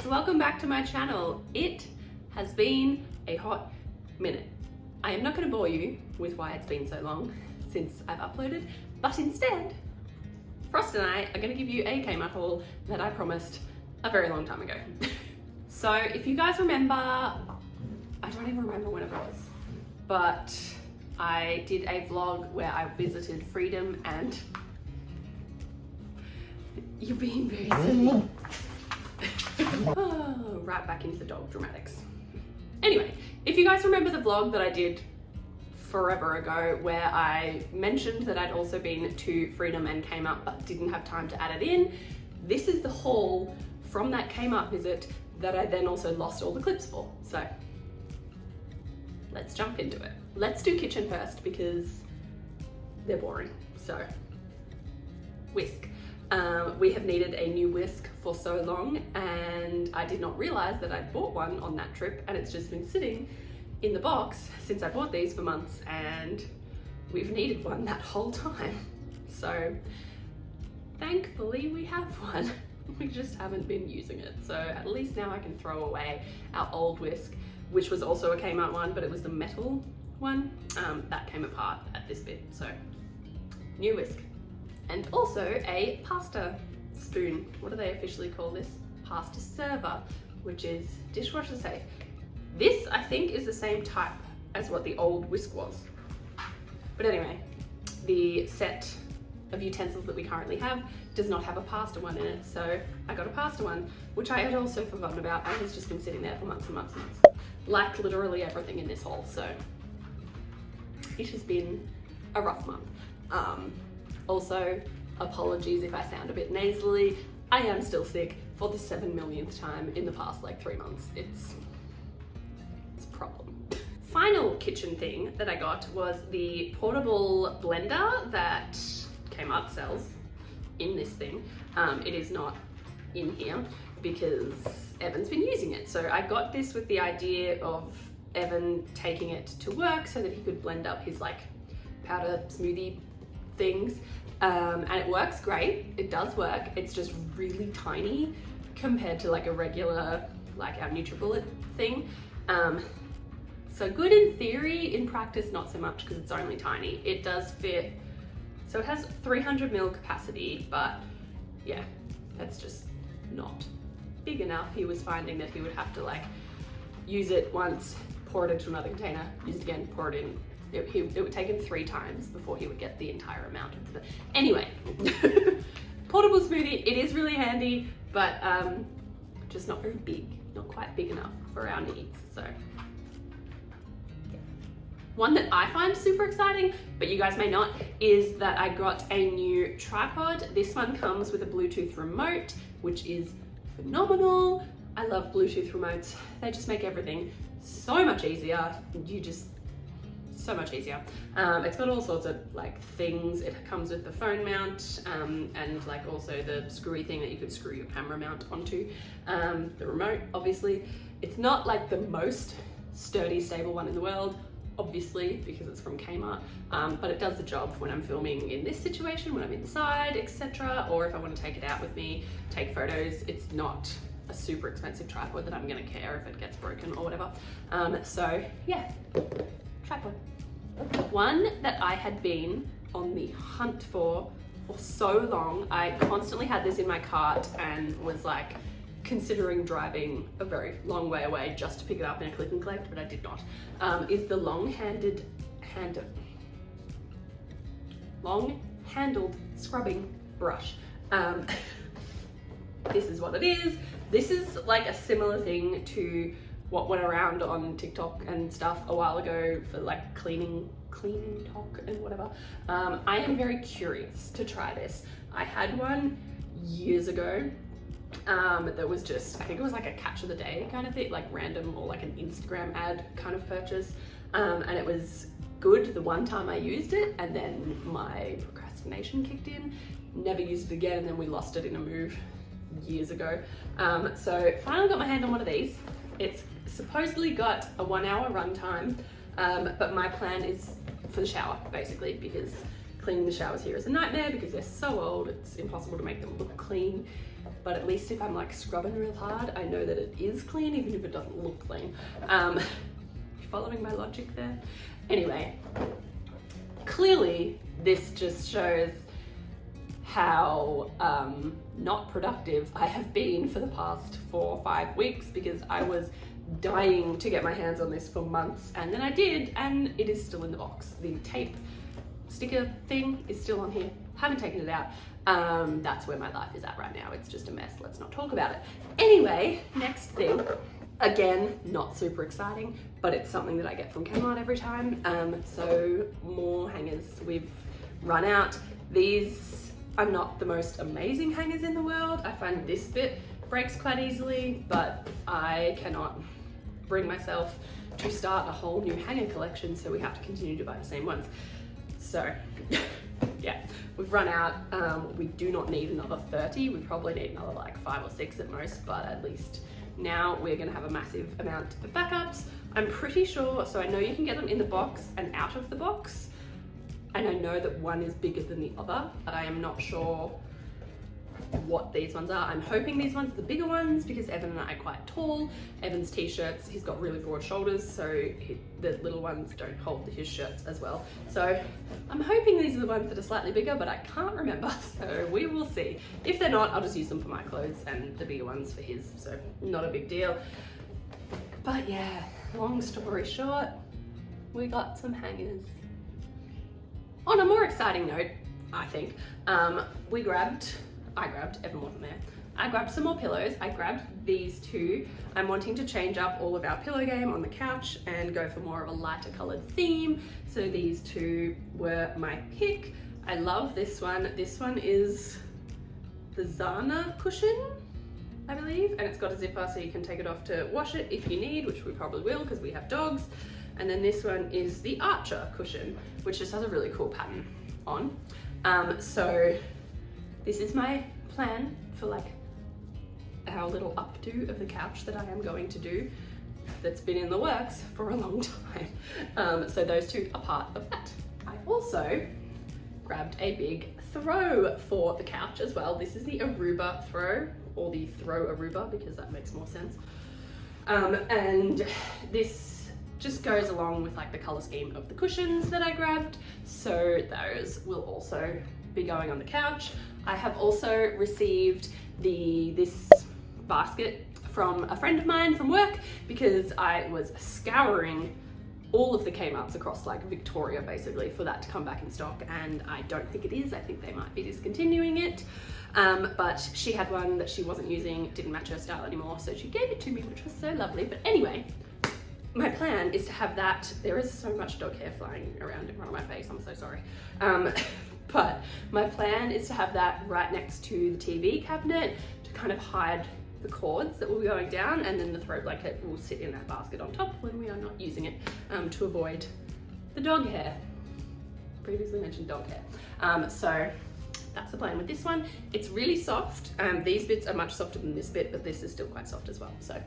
welcome back to my channel. It has been a hot minute. I am not going to bore you with why it's been so long since I've uploaded, but instead, Frost and I are going to give you a Kmart haul that I promised a very long time ago. So if you guys remember, I don't even remember when it was, but I did a vlog where I visited Freedom and you're being very silly. Oh, right back into the dog dramatics. Anyway, if you guys remember the vlog that I did forever ago where I mentioned that I'd also been to Freedom and Kmart but didn't have time to add it in, this is the haul from that Kmart visit that I then also lost all the clips for. So let's jump into it. Let's do kitchen first because they're boring. So Whisk. We have needed a new whisk for so long and I did not realize that I'd bought one on that trip and it's just been sitting in the box since I bought these for months and we've needed one that whole time. So thankfully we have one. We just haven't been using it. So at least now I can throw away our old whisk, which was also a Kmart one, but it was the metal one. That came apart at this bit, so new whisk. And also a pasta spoon. What do they officially call this? Pasta server, which is dishwasher safe. This, I think, is the same type as what the old whisk was. But anyway, the set of utensils that we currently have does not have a pasta one in it, so I got a pasta one, which I had also forgotten about and has just been sitting there for months and months and months. Like literally everything in this haul, so it has been a rough month. Also, apologies if I sound a bit nasally. I am still sick for the 7 millionth time in the past like 3 months. It's a problem. Final kitchen thing that I got was the portable blender that Kmart sells in this thing. It is not in here because Evan's been using it. So I got this with the idea of Evan taking it to work so that he could blend up his like powder smoothie things, and it works great. It does work. It's just really tiny compared to like a regular, like our NutriBullet thing. So good in theory, in practice not so much because it's only tiny. It does fit, so it has 300 ml capacity, but yeah, that's just not big enough. He was finding that he would have to like use it once, pour it into another container, use it again, pour it in. It would take him 3 times before he would get the entire amount of the... Anyway, portable smoothie, it is really handy, but just not very big, not quite big enough for our needs, so. One that I find super exciting, but you guys may not, is that I got a new tripod. This one comes with a Bluetooth remote, which is phenomenal. I love Bluetooth remotes. They just make everything so much easier. So much easier. It's got all sorts of like things. It comes with the phone mount and like also the screwy thing that you could screw your camera mount onto. The remote, obviously. It's not like the most sturdy, stable one in the world, obviously, because it's from Kmart, but it does the job when I'm filming in this situation, when I'm inside, etc. Or if I want to take it out with me, take photos. It's not a super expensive tripod that I'm gonna care if it gets broken or whatever. So yeah, tripod. One that I had been on the hunt for so long. I constantly had this in my cart and was like considering driving a very long way away just to pick it up in a click and collect, but I did not. Is the long-handled scrubbing brush. This is what it is. This is like a similar thing to what went around on TikTok and stuff a while ago for like cleaning talk and whatever. I am very curious to try this. I had one years ago that was just, I think it was like a catch of the day kind of thing, like random or like an Instagram ad kind of purchase. And it was good the one time I used it and then my procrastination kicked in, never used it again, and then we lost it in a move years ago. So finally got my hand on one of these. It's supposedly got a 1 hour runtime, but my plan is for the shower basically, because cleaning the showers here is a nightmare because they're so old, it's impossible to make them look clean. but at least if I'm like scrubbing real hard, I know that it is clean, even if it doesn't look clean. Following my logic there? Anyway, clearly this just shows how not productive I have been for the past 4 or 5 weeks, because I was dying to get my hands on this for months, and then I did, and it is still in the box. The tape sticker thing is still on here, haven't taken it out. That's where my life is at right now. It's just a mess, let's not talk about it. Anyway, next thing, again, not super exciting, but it's something that I get from Kmart every time. So more hangers, we've run out. These are not the most amazing hangers in the world. I find this bit breaks quite easily, but I cannot bring myself to start a whole new hanger collection, so we have to continue to buy the same ones. So yeah, we've run out. We do not need another 30. We probably need another like 5 or 6 at most, but at least now we're gonna have a massive amount of backups. I'm pretty sure, so I know you can get them in the box and out of the box, and I know that one is bigger than the other, but I am not sure what these ones are. I'm hoping these ones are the bigger ones, because Evan and I are quite tall. Evan's t-shirts, he's got really broad shoulders, so the little ones don't hold his shirts as well. So I'm hoping these are the ones that are slightly bigger, but I can't remember, so we will see. If they're not, I'll just use them for my clothes and the bigger ones for his, so not a big deal. But yeah, long story short, we got some hangers. On a more exciting note, I think, I grabbed, Evan wasn't there, I grabbed some more pillows. I grabbed these 2. I'm wanting to change up all of our pillow game on the couch and go for more of a lighter colored theme. So these 2 were my pick. I love this one. This one is the Zanna Cushion, I believe, and it's got a zipper so you can take it off to wash it if you need, which we probably will because we have dogs. And then this one is the Archer Cushion, which just has a really cool pattern on. So this is my plan for like our little updo of the couch that I am going to do, that's been in the works for a long time. So those 2 are part of that. I also grabbed a big throw for the couch as well. This is the Aruba throw, or the throw Aruba, because that makes more sense. And this just goes along with like the color scheme of the cushions that I grabbed. So those will also be going on the couch. I have also received this basket from a friend of mine from work, because I was scouring all of the Kmarts across like Victoria basically for that to come back in stock, and I don't think it is. I think they might be discontinuing it. But she had one that she wasn't using, didn't match her style anymore, so she gave it to me, which was so lovely. But anyway, my plan is to have that. There is so much dog hair flying around in front of my face, I'm so sorry. But my plan is to have that right next to the TV cabinet to kind of hide the cords that will be going down, and then the throw blanket will sit in that basket on top when we are not using it, to avoid the dog hair. Previously mentioned dog hair. So that's the plan with this one. It's really soft. These bits are much softer than this bit, but this is still quite soft as well. So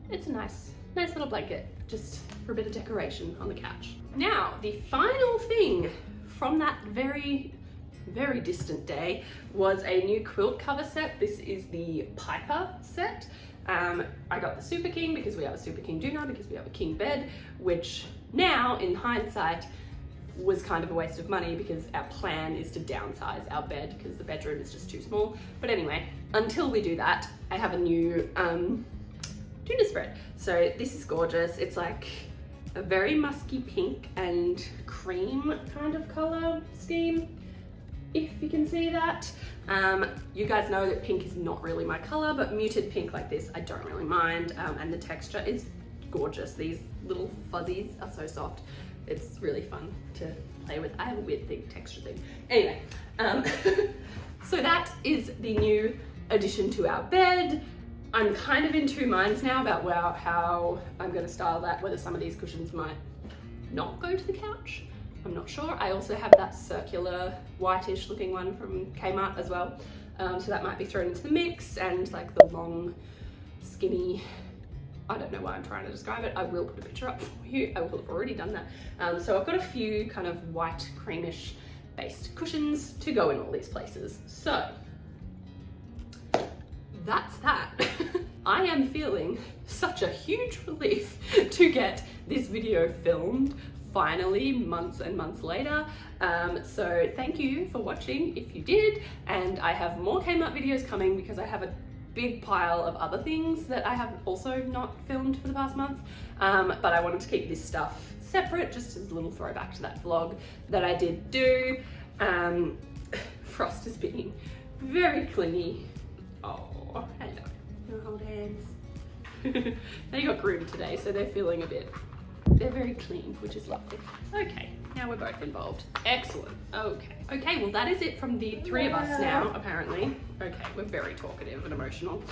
it's a nice little blanket just for a bit of decoration on the couch. Now, the final thing from that very distant day was a new quilt cover set. This is the Piper set. I got the Super King because we have a Super King Doona, because we have a king bed, which now in hindsight was kind of a waste of money, because our plan is to downsize our bed because the bedroom is just too small. But anyway, until we do that, I have a new tuna spread. So this is gorgeous. It's like a very musky pink and cream kind of color scheme, if you can see that. You guys know that pink is not really my color, but muted pink like this I don't really mind, and the texture is gorgeous. These little fuzzies are so soft. It's really fun to play with. I have a weird texture thing. Anyway, so that is the new addition to our bed. I'm kind of in 2 minds now about how I'm going to style that, whether some of these cushions might not go to the couch. I'm not sure. I also have that circular whitish looking one from Kmart as well. So that might be thrown into the mix, and like the long, skinny, I don't know why I'm trying to describe it. I will put a picture up for you. I will have already done that. So I've got a few kind of white creamish based cushions to go in all these places. So that's that. I am feeling such a huge relief to get this video filmed finally, months and months later. So thank you for watching if you did, and I have more Kmart videos coming because I have a big pile of other things that I have also not filmed for the past month, but I wanted to keep this stuff separate just as a little throwback to that vlog that I did do. Frost is being very clingy. Oh, hello. We'll hold hands. They got groomed today, so they're feeling a bit, they're very clean, which is lovely. Okay, now we're both involved. Excellent. Okay, well that is it from the three of us now, apparently. Okay, we're very talkative and emotional.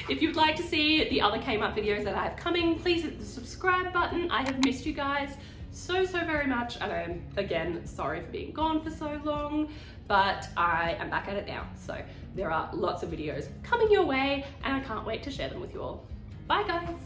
If you'd like to see the other Kmart videos that I have coming, please hit the subscribe button. I have missed you guys so very much, and I am, again, sorry for being gone for so long, but I am back at it now. So there are lots of videos coming your way, and I can't wait to share them with you all. Bye guys.